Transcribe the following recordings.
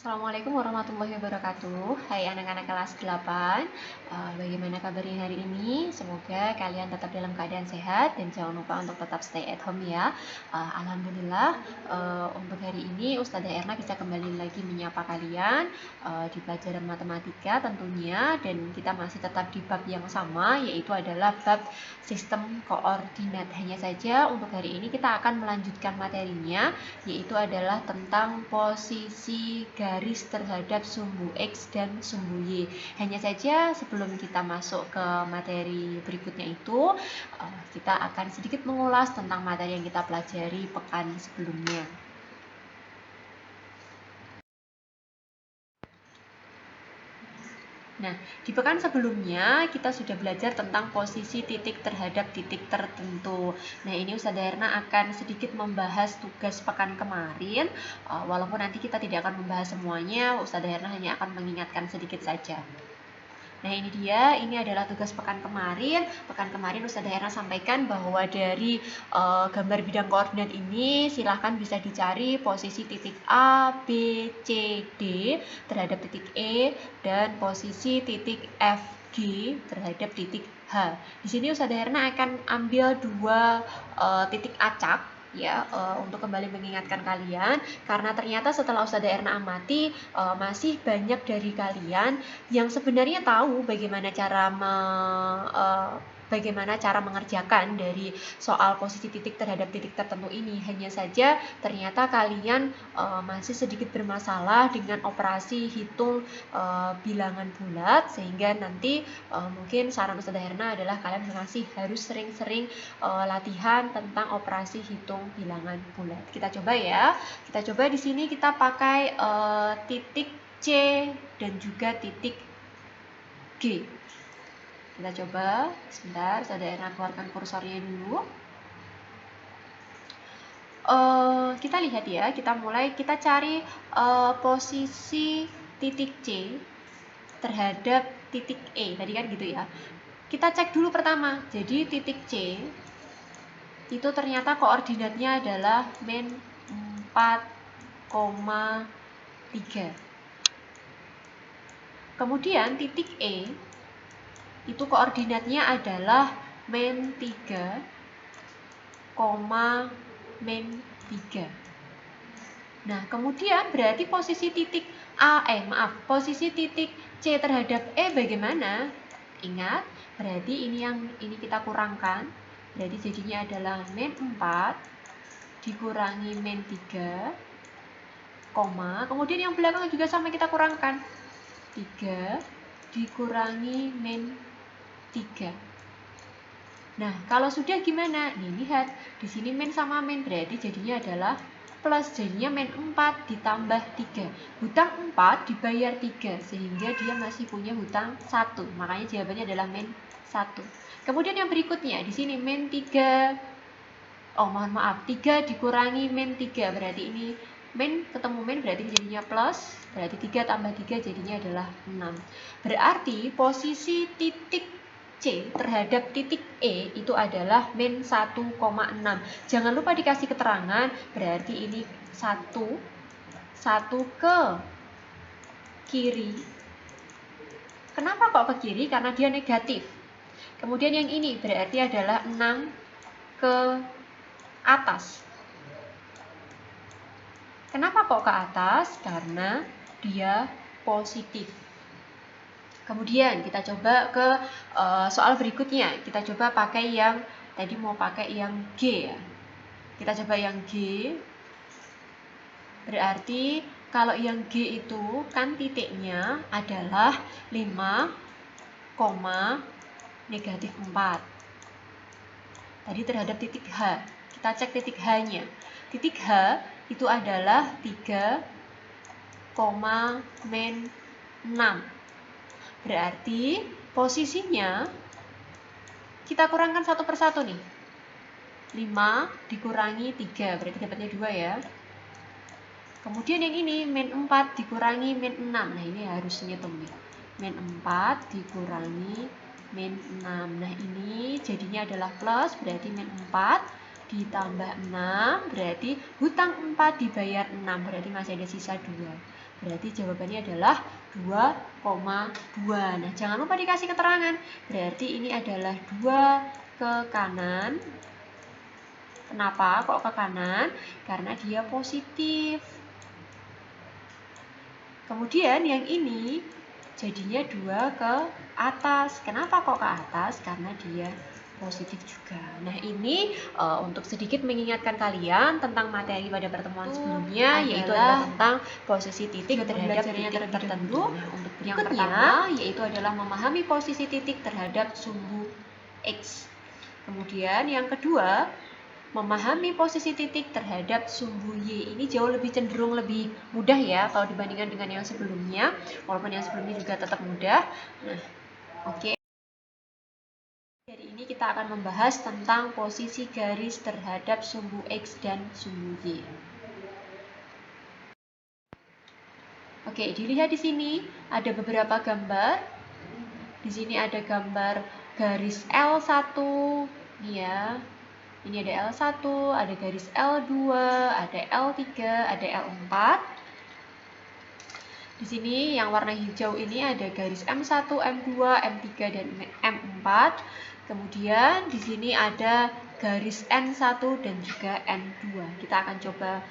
Assalamualaikum warahmatullahi wabarakatuh. Hai anak-anak kelas 8. Bagaimana kabarnya hari ini? Semoga kalian tetap dalam keadaan sehat dan jangan lupa untuk tetap stay at home ya. Alhamdulillah, untuk hari ini Ustazah Erna bisa kembali lagi menyapa kalian di pelajaran matematika tentunya, dan kita masih tetap di bab yang sama, yaitu adalah bab sistem koordinat. Hanya saja untuk hari ini kita akan melanjutkan materinya, yaitu adalah tentang posisi garis terhadap sumbu X dan sumbu Y. Hanya saja sebelum kita masuk ke materi berikutnya itu, kita akan sedikit mengulas tentang materi yang kita pelajari pekan sebelumnya. Nah, di pekan sebelumnya kita sudah belajar tentang posisi titik terhadap titik tertentu. Nah, ini Ustazah Erna akan sedikit membahas tugas pekan kemarin. Walaupun nanti kita tidak akan membahas semuanya, Ustazah Erna hanya akan mengingatkan sedikit saja. Nah, ini dia, ini adalah tugas pekan kemarin. Pekan kemarin Ustazah Erna sampaikan bahwa dari gambar bidang koordinat ini silahkan bisa dicari posisi titik A, B, C, D terhadap titik E dan posisi titik F, G terhadap titik H. Di sini Ustazah Erna akan ambil dua titik acak ya, untuk kembali mengingatkan kalian, karena ternyata setelah Ustazah Erna amati masih banyak dari kalian yang sebenarnya tahu bagaimana cara mengerjakan dari soal posisi titik terhadap titik tertentu ini. Hanya saja ternyata kalian masih sedikit bermasalah dengan operasi hitung bilangan bulat, sehingga nanti mungkin saran Ustazah Erna adalah kalian harus sering-sering latihan tentang operasi hitung bilangan bulat. Kita coba ya. Kita coba di sini kita pakai titik C dan juga titik G. Kita coba sebentar, Ustazah Erna keluarkan kursornya dulu. Kita lihat ya, kita cari posisi titik C terhadap titik E. Tadi kan gitu ya. Kita cek dulu pertama. Jadi titik C itu ternyata koordinatnya adalah min 4,3. Kemudian titik E itu koordinatnya adalah min 3, min 3. Nah, kemudian berarti posisi titik posisi titik C terhadap E bagaimana? Ingat, berarti ini kita kurangkan. Berarti jadinya adalah min 4 dikurangi min 3, kemudian yang belakang juga sama kita kurangkan. 3 dikurangi min 3. Nah, kalau sudah gimana? Nih, lihat. Di sini min sama min, berarti jadinya adalah plus. Jadinya min 4 ditambah 3. Hutang 4 dibayar 3, sehingga dia masih punya hutang 1. Makanya jawabannya adalah min 1. Kemudian yang berikutnya, di sini min 3. 3 dikurangi min 3. Berarti ini min ketemu min, berarti jadinya plus. Berarti 3 tambah 3 jadinya adalah 6. Berarti posisi titik C terhadap titik E itu adalah min 1,6. Jangan lupa dikasih keterangan, berarti ini 1 ke kiri. Kenapa kok ke kiri? Karena dia negatif. Kemudian yang ini berarti adalah 6 ke atas. Kenapa kok ke atas? Karena dia positif. Kemudian kita coba ke soal berikutnya. Kita coba pakai yang tadi mau pakai yang G ya. Kita coba yang G. Berarti kalau yang G itu kan titiknya adalah 5, negatif 4. Tadi terhadap titik H. Kita cek titik H-nya. Titik H itu adalah 3, min 6. Berarti posisinya kita kurangkan satu persatu nih. 5 dikurangi 3, berarti dapatnya 2 ya. Kemudian yang ini min 4 dikurangi min 6. Nah, ini harus ngitung nih. Min 4 dikurangi min 6. Nah, ini jadinya adalah plus, berarti min 4 ditambah 6, berarti hutang 4 dibayar 6, berarti masih ada sisa 2. Berarti jawabannya adalah 2,2. Nah, jangan lupa dikasih keterangan. Berarti ini adalah 2 ke kanan. Kenapa kok ke kanan? Karena dia positif. Kemudian yang ini jadinya 2 ke atas. Kenapa kok ke atas? Karena dia positif juga. Nah, ini untuk sedikit mengingatkan kalian tentang materi pada pertemuan sebelumnya, yaitu adalah tentang posisi titik terhadap titik tertentu. Nah, untuk yang pertama yaitu adalah memahami posisi titik terhadap sumbu X. Kemudian yang kedua, memahami posisi titik terhadap sumbu Y. Ini jauh lebih cenderung lebih mudah ya kalau dibandingkan dengan yang sebelumnya, walaupun yang sebelumnya juga tetap mudah. Nah, oke. Hari ini kita akan membahas tentang posisi garis terhadap sumbu X dan sumbu Y. Oke, dilihat di sini ada beberapa gambar. Di sini ada gambar garis L1, nih ya. Ini ada L1, ada garis L2, ada L3, ada L4. Di sini yang warna hijau ini ada garis M1, M2, M3, dan M4. Kemudian di sini ada garis N1 dan juga N2. Kita akan coba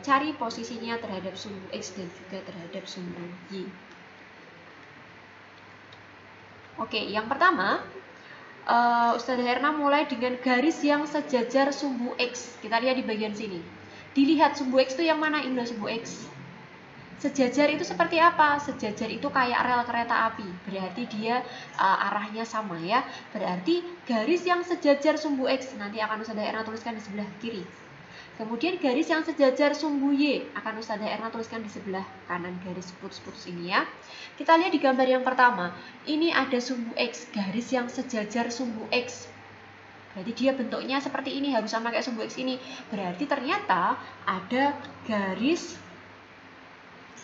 cari posisinya terhadap sumbu X dan juga terhadap sumbu Y. Oke, yang pertama, Ustazah Herna mulai dengan garis yang sejajar sumbu X. Kita lihat di bagian sini. Dilihat sumbu X itu yang mana? Ini sumbu X. Sejajar itu seperti apa? Sejajar itu kayak rel kereta api. Berarti dia arahnya sama ya. Berarti garis yang sejajar sumbu X nanti akan Ustazah Herna tuliskan di sebelah kiri. Kemudian garis yang sejajar sumbu Y akan Ustazah Erna tuliskan di sebelah kanan garis putus-putus ini ya. Kita lihat di gambar yang pertama. Ini ada sumbu X, garis yang sejajar sumbu X. Berarti dia bentuknya seperti ini, harus sama kayak sumbu X ini. Berarti ternyata ada garis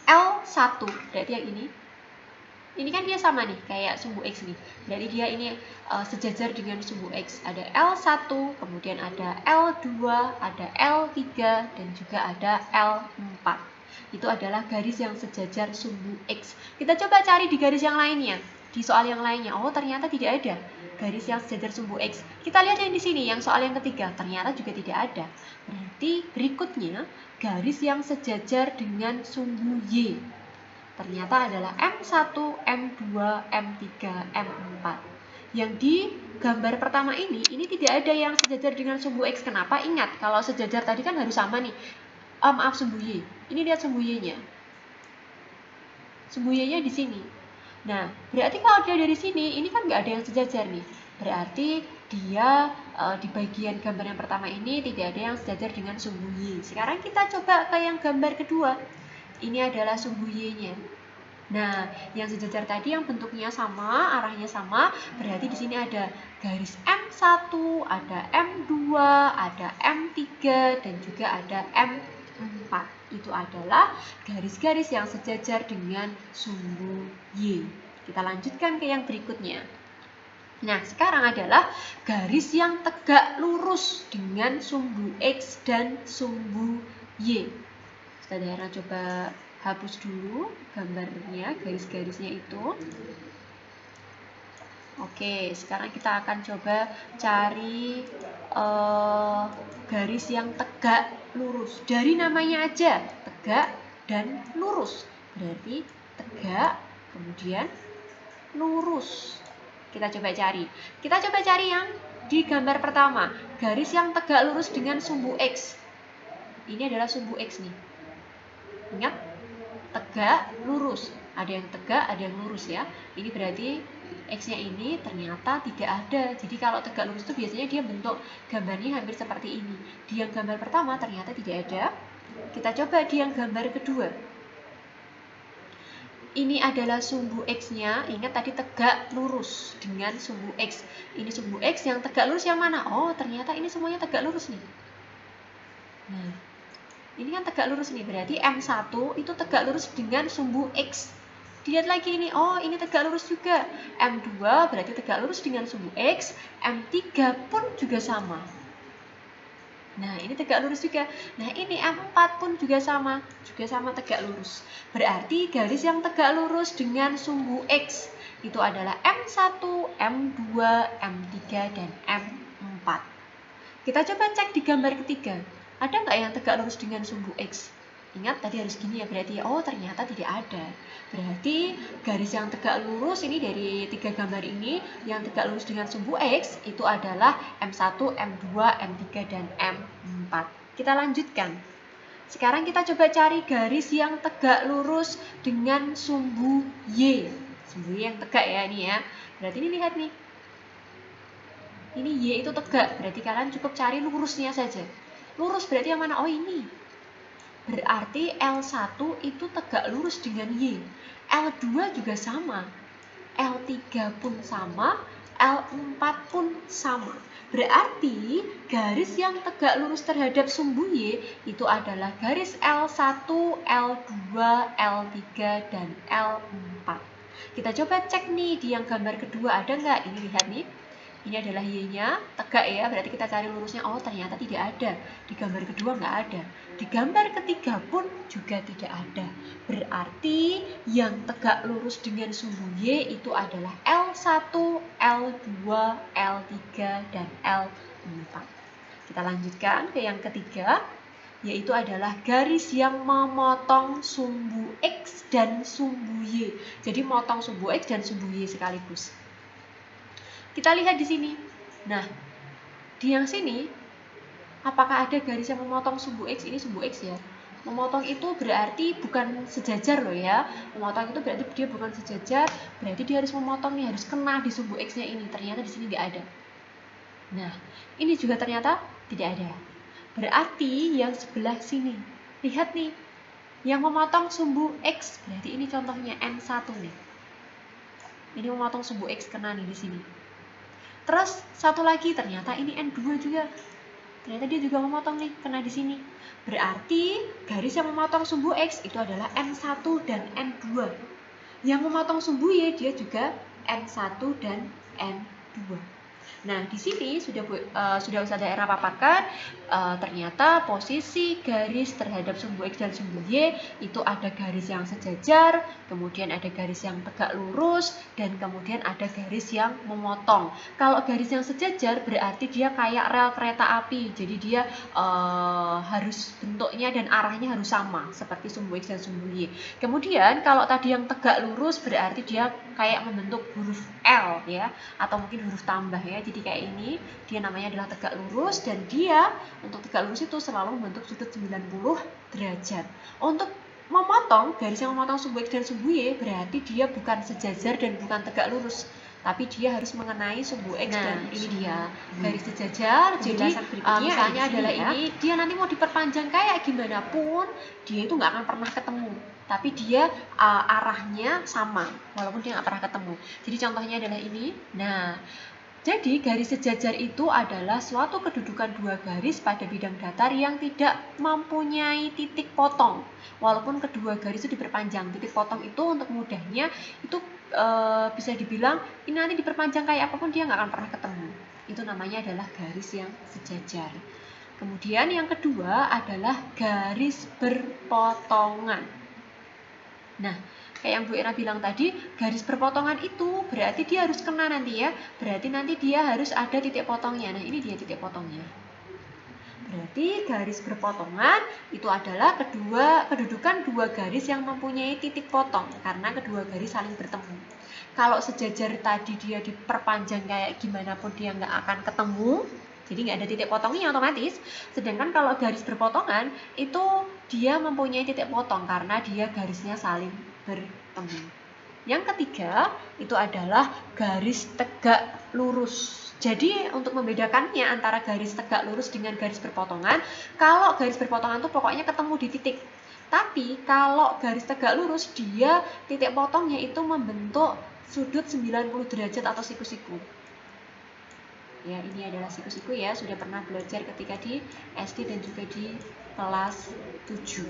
L1. Berarti yang ini kan dia sama nih kayak sumbu X nih. Berarti dia ini sejajar dengan sumbu X. Ada L1, kemudian ada L2, ada L3, dan juga ada L4. Itu adalah garis yang sejajar sumbu X. Kita coba cari di garis yang lainnya. Di soal yang lainnya, oh ternyata tidak ada garis yang sejajar sumbu X. Kita lihat yang di sini, yang soal yang ketiga, ternyata juga tidak ada. Berarti berikutnya garis yang sejajar dengan sumbu Y ternyata adalah M1, M2, M3, M4. Yang di gambar pertama ini tidak ada yang sejajar dengan sumbu X. Kenapa? Ingat, kalau sejajar tadi kan harus sama nih. Maaf, sumbu Y. Ini lihat sumbu Y-nya. Sumbu Y-nya di sini. Nah, berarti kalau dia dari sini, ini kan nggak ada yang sejajar nih. Berarti dia di bagian gambar yang pertama ini tidak ada yang sejajar dengan sumbu Y. Sekarang kita coba ke yang gambar kedua. Ini adalah sumbu Y-nya. Nah, yang sejajar tadi yang bentuknya sama, arahnya sama, berarti di sini ada garis M1, ada M2, ada M3, dan juga ada M4. Itu adalah garis-garis yang sejajar dengan sumbu Y. Kita lanjutkan ke yang berikutnya. Nah, sekarang adalah garis yang tegak lurus dengan sumbu X dan sumbu Y. Ustazah Hera coba hapus dulu gambarnya, garis-garisnya itu. Oke, sekarang kita akan coba cari garis yang tegak lurus. Dari namanya aja, tegak dan lurus. Berarti tegak, kemudian lurus. Kita coba cari. Kita coba cari yang di gambar pertama. Garis yang tegak lurus dengan sumbu X. Ini adalah sumbu X nih. Ingat, tegak, lurus. Ada yang tegak, ada yang lurus ya. Ini berarti X-nya ini ternyata tidak ada. Jadi kalau tegak lurus itu biasanya dia bentuk gambarnya hampir seperti ini. Di yang gambar pertama ternyata tidak ada. Kita coba di yang gambar kedua. Ini adalah sumbu X-nya. Ingat tadi tegak lurus dengan sumbu X. Ini sumbu X, yang tegak lurus yang mana? Oh, ternyata ini semuanya tegak lurus nih. Nah, ini kan tegak lurus nih, berarti M1 itu tegak lurus dengan sumbu X. Dilihat lagi ini, oh ini tegak lurus juga. M2 berarti tegak lurus dengan sumbu X, M3 pun juga sama. Nah, ini tegak lurus juga. Nah, ini M4 pun juga sama tegak lurus. Berarti garis yang tegak lurus dengan sumbu X itu adalah M1, M2, M3, dan M4. Kita coba cek di gambar ketiga. Ada nggak yang tegak lurus dengan sumbu X? Ingat tadi harus gini ya, berarti oh ternyata tidak ada. Berarti garis yang tegak lurus ini dari 3 gambar ini yang tegak lurus dengan sumbu X itu adalah M1, M2, M3, dan M4. Kita lanjutkan. Sekarang kita coba cari garis yang tegak lurus dengan sumbu Y. Sumbu Y yang tegak ya ini ya. Berarti ini lihat nih. Ini Y itu tegak, berarti kalian cukup cari lurusnya saja. Lurus berarti yang mana? Oh ini. Berarti L1 itu tegak lurus dengan Y. L2 juga sama. L3 pun sama. L4 pun sama. Berarti garis yang tegak lurus terhadap sumbu Y itu adalah garis L1, L2, L3, dan L4. Kita coba cek nih di yang gambar kedua ada nggak? Ini lihat nih. Ini adalah Y-nya, tegak ya, berarti kita cari lurusnya. Oh, ternyata tidak ada. Di gambar kedua nggak ada. Di gambar ketiga pun juga tidak ada. Berarti yang tegak lurus dengan sumbu Y itu adalah L1, L2, L3, dan L4. Kita lanjutkan ke yang ketiga, yaitu adalah garis yang memotong sumbu X dan sumbu Y. Jadi motong sumbu X dan sumbu Y sekaligus. Kita lihat di sini. Nah, di yang sini, apakah ada garis yang memotong sumbu X? Ini sumbu X ya. Memotong itu berarti bukan sejajar loh ya. Memotong itu berarti dia bukan sejajar, berarti dia harus memotong nih, harus kena di sumbu X-nya ini. Ternyata di sini nggak ada. Nah, ini juga ternyata tidak ada. Berarti yang sebelah sini, lihat nih, yang memotong sumbu X, berarti ini contohnya N1 nih. Ini memotong sumbu X kena nih di sini. Terus satu lagi ternyata ini N2 juga. Ternyata dia juga memotong nih, kena di sini. Berarti garis yang memotong sumbu X itu adalah N1 dan N2. Yang memotong sumbu Y dia juga N1 dan N2. Nah, di sini sudah Ustazah Era paparkan ternyata posisi garis terhadap sumbu X dan sumbu Y itu ada garis yang sejajar, kemudian ada garis yang tegak lurus, dan kemudian ada garis yang memotong. Kalau garis yang sejajar berarti dia kayak rel kereta api, jadi dia harus bentuknya dan arahnya harus sama seperti sumbu X dan sumbu Y. Kemudian kalau tadi yang tegak lurus berarti dia kayak membentuk huruf L ya, atau mungkin huruf tambah ya. Jadi kayak ini, dia namanya adalah tegak lurus, dan dia untuk tegak lurus itu selalu membentuk sudut 90 derajat. Untuk memotong, garis yang memotong sumbu X dan sumbu Y berarti dia bukan sejajar dan bukan tegak lurus, tapi dia harus mengenai sumbu X dan ini dia garis sejajar. Jadi misalnya adalah ini, dia nanti mau diperpanjang kayak gimana pun dia itu nggak akan pernah ketemu, tapi dia arahnya sama walaupun dia nggak pernah ketemu. Jadi contohnya adalah ini. Nah, jadi garis sejajar itu adalah suatu kedudukan dua garis pada bidang datar yang tidak mempunyai titik potong. Walaupun kedua garis itu diperpanjang, titik potong itu untuk mudahnya itu bisa dibilang ini nanti diperpanjang kayak apapun dia nggak akan pernah ketemu. Itu namanya adalah garis yang sejajar. Kemudian yang kedua adalah garis berpotongan. Nah, kayak yang Bu Era bilang tadi, garis berpotongan itu berarti dia harus kena nanti ya. Berarti nanti dia harus ada titik potongnya. Nah, ini dia titik potongnya. Berarti garis berpotongan itu adalah kedudukan dua garis yang mempunyai titik potong karena kedua garis saling bertemu. Kalau sejajar tadi dia diperpanjang kayak gimana pun dia nggak akan ketemu, jadi nggak ada titik potongnya otomatis. Sedangkan kalau garis berpotongan itu dia mempunyai titik potong karena dia garisnya saling bertemu. Yang ketiga itu adalah garis tegak lurus. Jadi untuk membedakannya antara garis tegak lurus dengan garis berpotongan, kalau garis berpotongan itu pokoknya ketemu di titik. Tapi kalau garis tegak lurus dia titik potongnya itu membentuk sudut 90 derajat atau siku-siku. Ya, ini adalah siku-siku ya, sudah pernah belajar ketika di SD dan juga di kelas 7.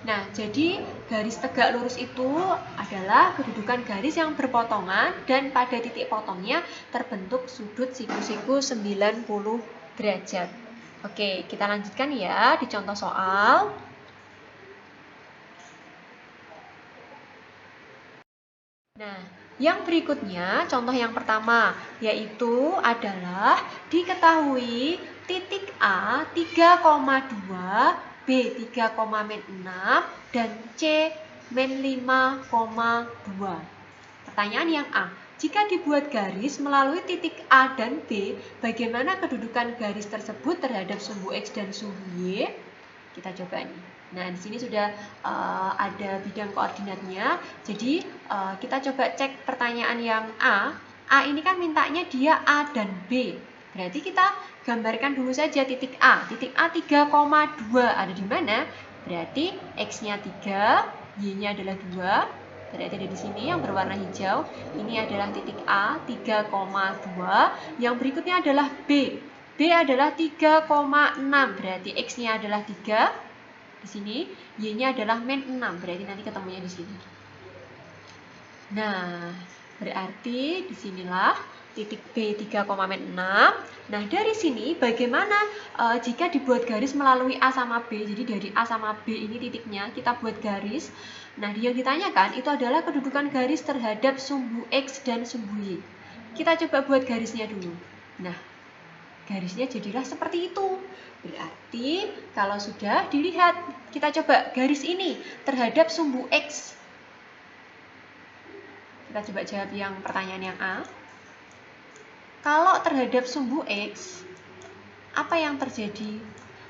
Nah, jadi garis tegak lurus itu adalah kedudukan garis yang berpotongan dan pada titik potongnya terbentuk sudut siku-siku 90 derajat. Oke, kita lanjutkan ya di contoh soal. Nah, yang berikutnya, contoh yang pertama, yaitu adalah diketahui titik A 3,2, B 3,6, dan C min 5,2. Pertanyaan yang A, jika dibuat garis melalui titik A dan B, bagaimana kedudukan garis tersebut terhadap sumbu X dan sumbu Y? Kita coba nih. Nah, di sini sudah ada bidang koordinatnya. Jadi, kita coba cek pertanyaan yang A. A ini kan mintanya dia A dan B. Berarti kita gambarkan dulu saja titik A. Titik A 3,2 ada di mana? Berarti X-nya 3, Y-nya adalah 2. Berarti ada di sini yang berwarna hijau. Ini adalah titik A 3,2. Yang berikutnya adalah B. B adalah 3,6, berarti X-nya adalah 3 di sini, Y-nya adalah min 6, berarti nanti ketemunya di sini. Nah, berarti disinilah titik B 3,6. Nah, dari sini bagaimana jika dibuat garis melalui A sama B, jadi dari A sama B ini titiknya, kita buat garis. Nah, yang ditanyakan itu adalah kedudukan garis terhadap sumbu X dan sumbu Y. Kita coba buat garisnya dulu. Nah, garisnya jadilah seperti itu. Berarti kalau sudah dilihat, kita coba garis ini terhadap sumbu X. Kita coba jawab yang pertanyaan yang A. Kalau terhadap sumbu X, apa yang terjadi?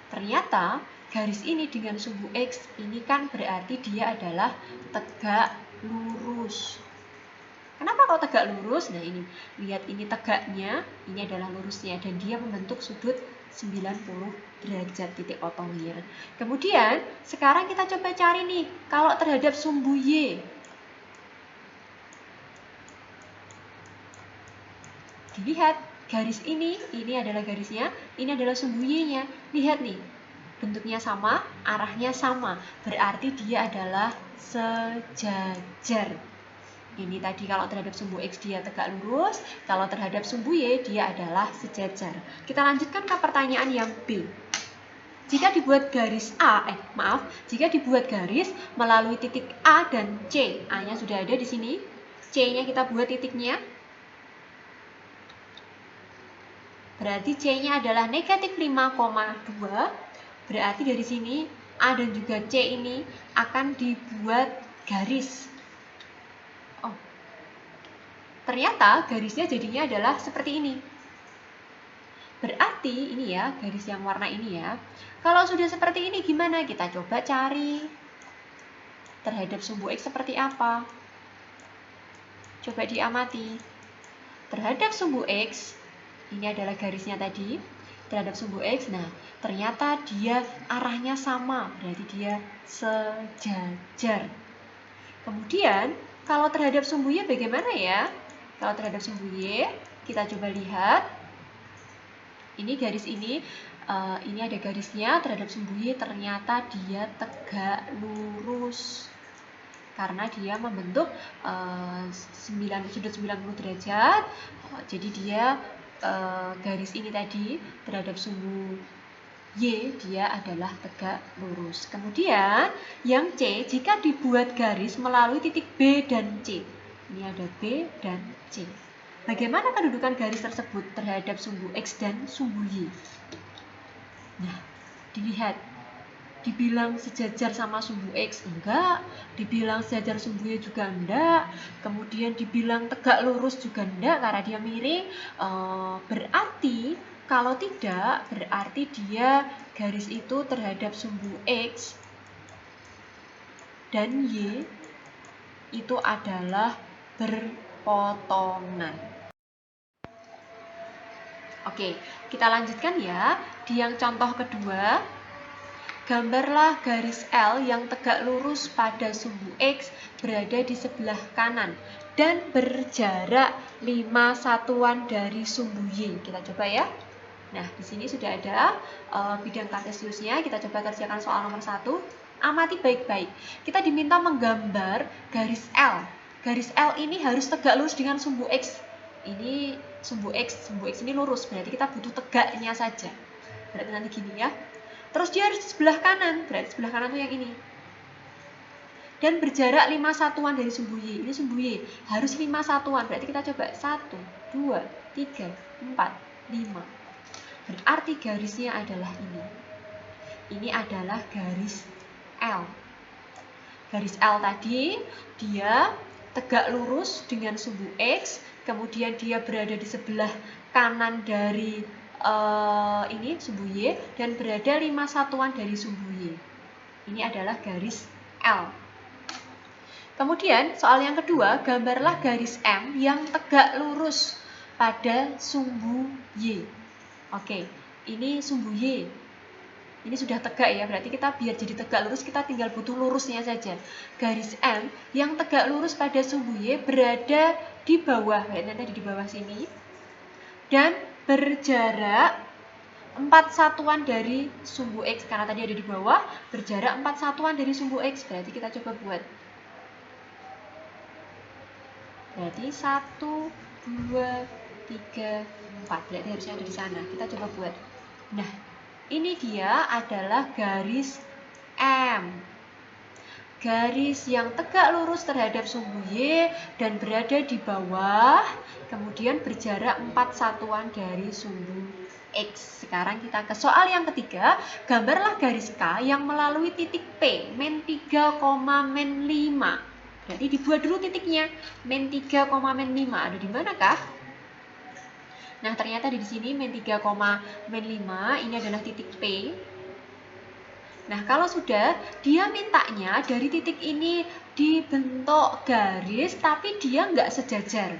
Ternyata garis ini dengan sumbu X ini kan berarti dia adalah tegak lurus. Kenapa kalau tegak lurus? Nah, ini lihat, ini tegaknya, ini adalah lurusnya, dan dia membentuk sudut 90 derajat titik potongnya. Kemudian sekarang kita coba cari nih kalau terhadap sumbu Y. Dilihat garis ini adalah garisnya, ini adalah sumbu Y-nya. Lihat nih, bentuknya sama, arahnya sama, berarti dia adalah sejajar. Ini tadi kalau terhadap sumbu X dia tegak lurus, kalau terhadap sumbu Y dia adalah sejajar. Kita lanjutkan ke pertanyaan yang B. Jika dibuat garis jika dibuat garis melalui titik A dan C, A-nya sudah ada di sini, C-nya kita buat titiknya. Berarti C-nya adalah negatif 5,2. Berarti dari sini A dan juga C ini akan dibuat garis. Ternyata garisnya jadinya adalah seperti ini. Berarti ini ya, garis yang warna ini ya. Kalau sudah seperti ini gimana? Kita coba cari terhadap sumbu X seperti apa. Coba diamati. Terhadap sumbu X, ini adalah garisnya tadi. Terhadap sumbu X, nah ternyata dia arahnya sama, berarti dia sejajar. Kemudian, kalau terhadap sumbu Y bagaimana ya? Kalau terhadap sumbu Y, kita coba lihat. Ini garis ini ada garisnya terhadap sumbu Y, ternyata dia tegak lurus. Karena dia membentuk sudut 90 derajat. Jadi dia garis ini tadi terhadap sumbu Y dia adalah tegak lurus. Kemudian yang C, jika dibuat garis melalui titik B dan C. Ini ada B dan C. Bagaimana kedudukan garis tersebut terhadap sumbu X dan sumbu Y? Nah, dilihat. Dibilang sejajar sama sumbu X enggak, dibilang sejajar sumbu Y juga enggak, kemudian dibilang tegak lurus juga enggak karena dia miring. Berarti kalau tidak, berarti dia garis itu terhadap sumbu X dan Y itu adalah berpotongan. Oke, kita lanjutkan ya. Di yang contoh kedua, gambarlah garis L yang tegak lurus pada sumbu X berada di sebelah kanan dan berjarak 5 satuan dari sumbu Y. Kita coba ya. Nah, di sini sudah ada bidang kartesiusnya. Kita coba kerjakan soal nomor 1. Amati baik-baik. Kita diminta menggambar garis L. Garis L ini harus tegak lurus dengan sumbu X. ini sumbu X ini lurus, berarti kita butuh tegaknya saja. Berarti nanti gini ya. Terus dia harus di sebelah kanan, berarti sebelah kanan tuh yang ini. Dan berjarak 5 satuan dari sumbu Y. Ini sumbu Y harus 5 satuan, berarti kita coba 1, 2, 3, 4, 5. Berarti garisnya adalah ini. Ini adalah garis L. Garis L tadi dia tegak lurus dengan sumbu X, kemudian dia berada di sebelah kanan dari ini sumbu Y dan berada 5 satuan dari sumbu Y. Ini adalah garis L. Kemudian soal yang kedua, gambarlah garis M yang tegak lurus pada sumbu Y. Oke, ini sumbu Y. Ini sudah tegak ya, berarti kita biar jadi tegak lurus kita tinggal butuh lurusnya saja. Garis M yang tegak lurus pada sumbu Y berada di bawah, berarti di bawah sini. Dan berjarak 4 satuan dari sumbu X, karena tadi ada di bawah, berjarak 4 satuan dari sumbu X. Berarti kita coba buat. Berarti 1, 2, 3, 4. Berarti harusnya ada di sana. Kita coba buat. Nah, ini dia adalah garis M. Garis yang tegak lurus terhadap sumbu Y dan berada di bawah, kemudian berjarak 4 satuan dari sumbu X. Sekarang kita ke soal yang ketiga. Gambarlah garis K yang melalui titik P, min 3, min 5. Berarti dibuat dulu titiknya. Min 3, min 5. Ada di manakah? Nah, ternyata di sini min 3, min 5 ini adalah titik P. Nah, kalau sudah, dia mintanya dari titik ini dibentuk garis, tapi dia nggak sejajar.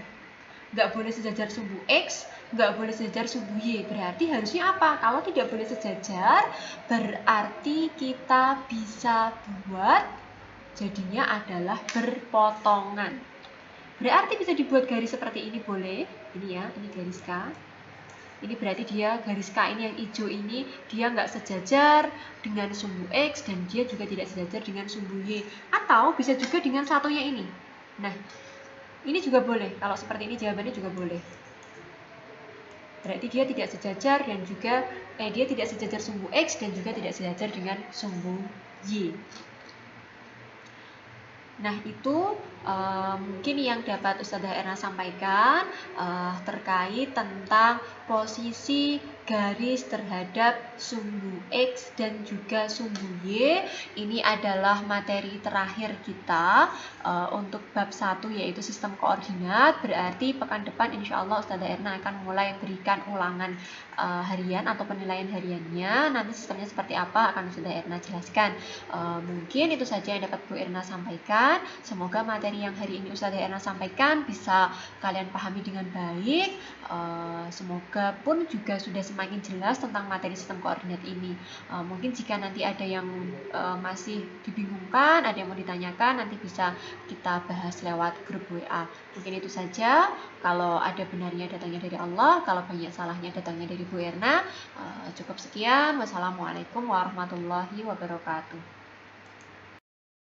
Nggak boleh sejajar sumbu X, nggak boleh sejajar sumbu Y. Berarti harusnya apa? Kalau tidak boleh sejajar, berarti kita bisa buat jadinya adalah berpotongan. Berarti bisa dibuat garis seperti ini boleh. Ini ya, ini garis K. Ini berarti dia garis K ini yang hijau ini dia nggak sejajar dengan sumbu X dan dia juga tidak sejajar dengan sumbu Y. Atau bisa juga dengan satunya ini. Nah, ini juga boleh. Kalau seperti ini jawabannya juga boleh. Berarti dia tidak sejajar dan juga dia tidak sejajar sumbu X dan juga tidak sejajar dengan sumbu Y. Nah, itu mungkin yang dapat Ustazah Erna sampaikan terkait tentang posisi garis terhadap sumbu X dan juga sumbu Y. Ini adalah materi terakhir kita untuk bab 1 yaitu sistem koordinat. Berarti pekan depan insya Allah Ustazah Erna akan mulai berikan ulangan harian atau penilaian hariannya. Nanti sistemnya seperti apa akan Ustazah Erna jelaskan. Mungkin itu saja yang dapat Bu Erna sampaikan. Semoga materi yang hari ini Ustazah Erna sampaikan bisa kalian pahami dengan baik. Semoga pun juga sudah semakin jelas tentang materi sistem koordinat ini. Mungkin jika nanti ada yang masih dibingungkan, ada yang mau ditanyakan, nanti bisa kita bahas lewat grup WA. Mungkin itu saja. Kalau ada benarnya datangnya dari Allah, kalau banyak salahnya datangnya dari Bu Erna. Cukup sekian. Wassalamualaikum warahmatullahi wabarakatuh.